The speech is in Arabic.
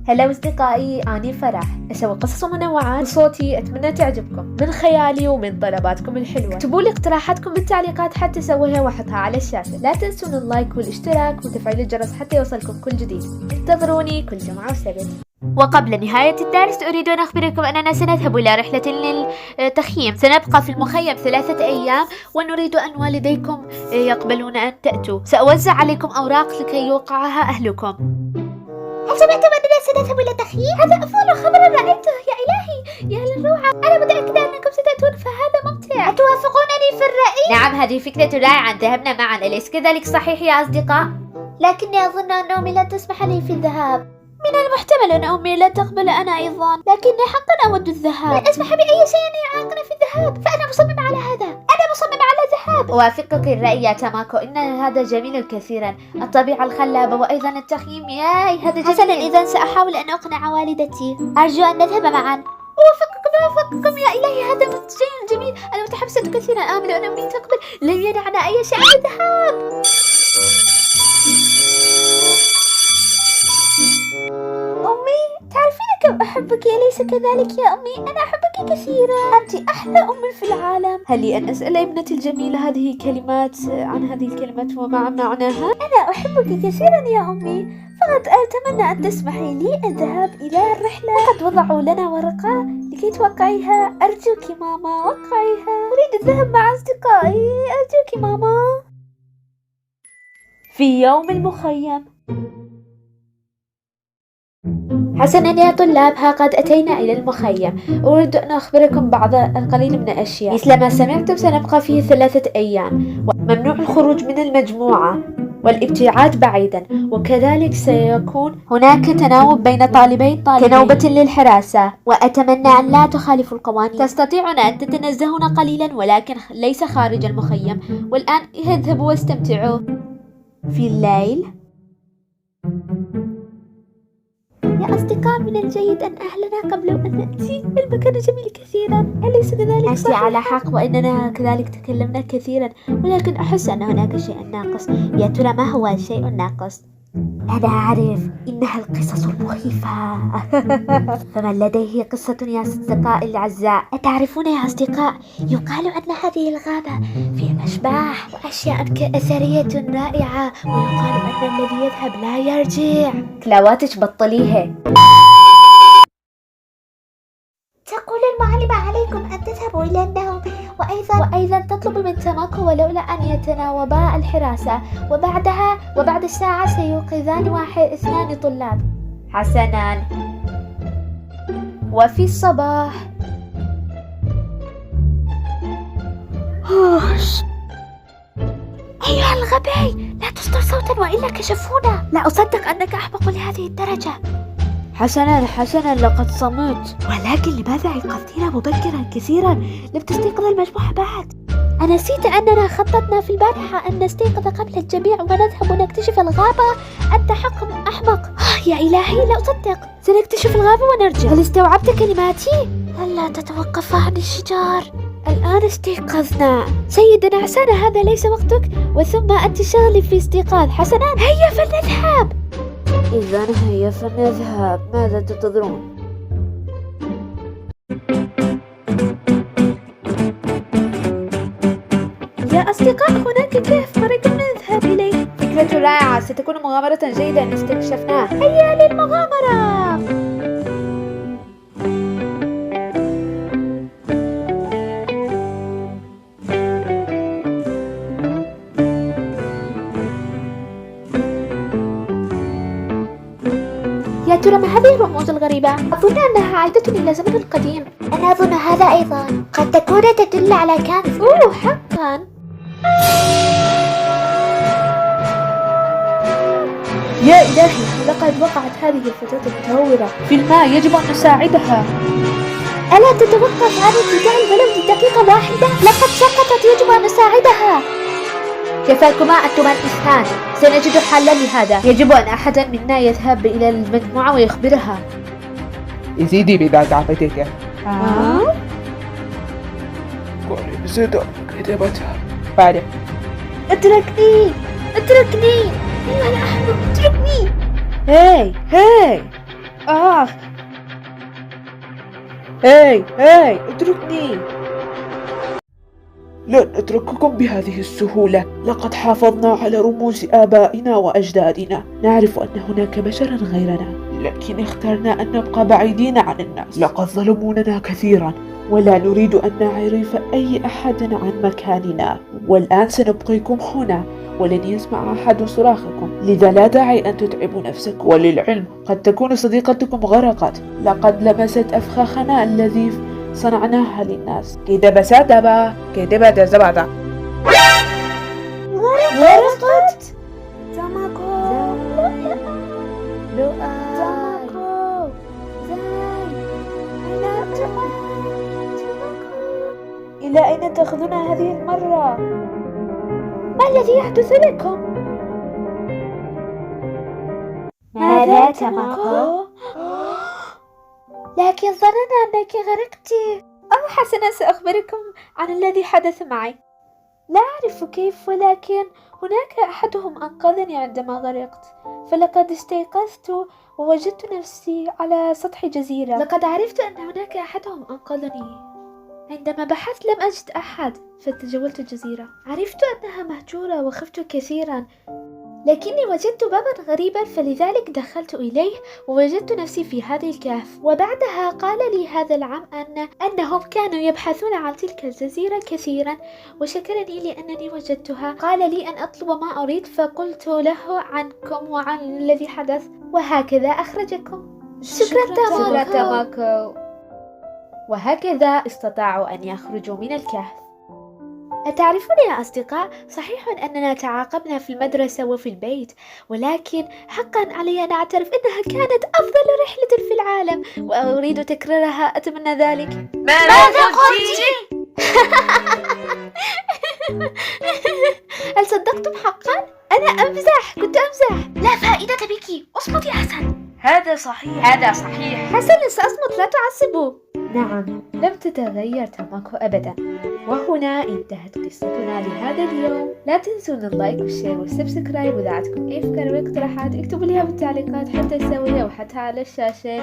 هلا أصدقائي، أنا فرح أسوي قصص منوعات بصوتي، أتمنى تعجبكم من خيالي ومن طلباتكم الحلوة. اكتبوا لي اقتراحاتكم بالتعليقات حتى أسويها وأحطها على الشاشة. لا تنسون اللايك والاشتراك وتفعيل الجرس حتى يوصلكم كل جديد. انتظروني كل جمعة وسبت. وقبل نهاية الدرس أريد أن أخبركم أننا سنذهب إلى رحلة للتخييم. سنبقى في المخيم 3 أيام ونريد أن والديكم يقبلون أن تأتوا. سأوزع عليكم أوراق لكي يوقعها أهلكم. هل سمعتم أننا سنذهب إلى تخييم؟ هذا أفضل خبر رأيته، يا إلهي يا للروعة. أنا متأكدة أنكم ستأتون فهذا ممتع. أتوافقونني في الرأي؟ نعم، هذه فكرة رائعة، ذهبنا معا، أليس كذلك صحيح يا أصدقاء؟ لكني أظن أن أمي لا تسمح لي في الذهاب. من المحتمل أن أمي لا تقبل أنا أيضا، لكني حقا أود الذهاب. لا أسمح بأي شيء يعاقني في الذهاب، فأنا مصمم على هذا. أنا مصمم على الذهاب. أوافقك الرأي يا تاماكو، إن هذا جميل كثيرا، الطبيعة الخلابة وأيضا التخييم، ياي هذا جميل. حسنا، إذا سأحاول أن أقنع والدتي. أرجو أن نذهب معا. أوافقكم يا إلهي، هذا شيء جميل. أنا متحمسة كثيرا، آمل أن أمي تقبل. لن يمنعنا أي شيء عن الذهاب. أمي، تعرفين كم أحبك، أليس كذلك يا أمي؟ أنا أحبك كثيرا، أنت أحلى أم في العالم. هل لي أن أسأل ابنتي الجميلة هذه كلمات عن هذه الكلمات ومع معناها؟ أنا أحبك كثيرا يا أمي، فقط أتمنى أن تسمحي لي الذهاب إلى الرحلة. وقد وضعوا لنا ورقة لكي توقعيها. أرجوك ماما، وقعيها. أريد الذهاب مع أصدقائي، أرجوك ماما. في يوم المخيم. حسنا يا طلاب، ها قد أتينا إلى المخيم. أريد أن أخبركم بعض القليل من الأشياء. مثل ما سمعتم سنبقى فيه 3 أيام، وممنوع الخروج من المجموعة والابتعاد بعيدا، وكذلك سيكون هناك تناوب بين طالبين كنوبة للحراسة، وأتمنى أن لا تخالفوا القوانين. تستطيعون أن تتنزهون قليلا ولكن ليس خارج المخيم. والآن اذهبوا واستمتعوا في الليل. يا أصدقاء، من الجيد أن أهلنا قبل أن نأتي. المكان جميل كثيرا، أليس كذلك؟ أنت على حق، وإننا كذلك تكلمنا كثيرا، ولكن أحس أن هناك شيء ناقص. يا ترى ما هو الشيء الناقص؟ أنا أعرف، إنها القصص المخيفة. فمن لديه قصة يا أصدقائي الأعزاء؟ أتعرفون يا أصدقاء، يقال أن هذه الغابة فيها أشباح وأشياء أثرية رائعة، ويقال أن الذي يذهب لا يرجع. كلاواتش بطليها. تقول المعلمة عليكم أن تذهبوا إلى النوم، وأيضا تطلب من تاماكو ولولا أن يتناوبا الحراسة، وبعد الساعة سيوقظان 2 طلاب. حسنا. وفي الصباح. أيها الغبي، لا تصدر صوتا وإلا كشفونا. لا أصدق أنك أحمق لهذه الدرجة. حسنا، لقد صمت. ولكن لماذا أيقظتنا مبكرا كثيرا؟ لم تستيقظ المجموعة بعد. أنسيت أننا خططنا في البارحة أن نستيقظ قبل الجميع ونذهب ونكتشف الغابة؟ أنت حق أحمق. يا إلهي، لا أصدق. سنكتشف الغابة ونرجع. هل استوعبت كلماتي؟ ألا تتوقف عن الشجار. الآن استيقظنا. سيدنا حسنا، هذا ليس وقتك، وثم أنت شاغل في استيقاظ. حسنا، هيا فلنذهب. إذن هيا فلنذهب، ماذا تنتظرون؟ يا أصدقاء، هناك كهف مريض نذهب إليه. فكرة رائعة، ستكون مغامرة جيدة إن استكشفناه. هيا للمغامرة. يا ترى ما هذه الرموز الغريبة؟ أظن أنها عائدة إلى زمن القديم. أنا أظن هذا أيضا، قد تكون تدل على كنز. حقا. يا إلهي، لقد وقعت هذه الفتاة المتهورة في الماء، يجب أن نساعدها. ألا تتوقف عن ابتداء ولو لدقيقة واحدة؟ لقد سقطت، يجب أن نساعدها. كفاكما أنتما الاثنان، سنجد حلا لهذا. يجب أن أحدا منا يذهب إلى المجموعة ويخبرها. يزيدي بذات عفتك. قولي بصدق كتابتها. بعد. اتركني. أيها الأحمق، اتركني. هاي هاي اتركني. لن أترككم بهذه السهولة. لقد حافظنا على رموز آبائنا وأجدادنا. نعرف أن هناك بشرا غيرنا، لكن اخترنا أن نبقى بعيدين عن الناس. لقد ظلموننا كثيرا، ولا نريد أن نعرف أي أحد عن مكاننا. والآن سنبقيكم هنا، ولن يسمع أحد صراخكم، لذا لا داعي أن تتعبوا نفسكم. وللعلم قد تكون صديقتكم غرقت، لقد لمست أفخاخنا الذي صنعناها للناس. كدب زبادة غرقت. تاماكو. تاماكو. إلى أين تأخذنا هذه المرة؟ ما الذي يحدث لكم؟ ماذا تاماكو؟ لكن ظننا أنك غرقت. حسنا، سأخبركم عن الذي حدث معي. لا أعرف كيف، ولكن هناك أحدهم أنقذني عندما غرقت. فلقد استيقظت ووجدت نفسي على سطح جزيرة. لقد عرفت أن هناك أحدهم أنقذني. عندما بحثت لم أجد أحد، فتجولت الجزيرة. عرفت أنها مهجورة وخفت كثيرا، لكني وجدت بابا غريبا، فلذلك دخلت إليه ووجدت نفسي في هذه الكهف. وبعدها قال لي هذا العم أنهم كانوا يبحثون عن تلك الجزيرة كثيرا، وشكرني لأنني وجدتها. قال لي أن أطلب ما أريد، فقلت له عنكم وعن الذي حدث، وهكذا أخرجكم. شكرا تاماكو. وهكذا استطاعوا أن يخرجوا من الكهف. أتعرفون يا أصدقاء، صحيح أننا تعاقبنا في المدرسة وفي البيت، ولكن حقا علي أن أعترف أنها كانت أفضل رحلة في العالم، وأريد تكرارها. أتمنى ذلك. ماذا قلت؟ هل صدقتم حقا؟ أنا كنت أمزح. لا فائدة بك، اصمتي أحسن. هذا صحيح. حسنا، سأصمت، لا تعصبوا. نعم، لم تتغير تاماكو أبدا. وهنا انتهت قصتنا لهذا اليوم. لا تنسون اللايك والشير والسبسكرايب، وإذا عندكم أي أفكار واقتراحات اكتبوا ليها بالتعليقات حتى أسويها وحتى على الشاشة.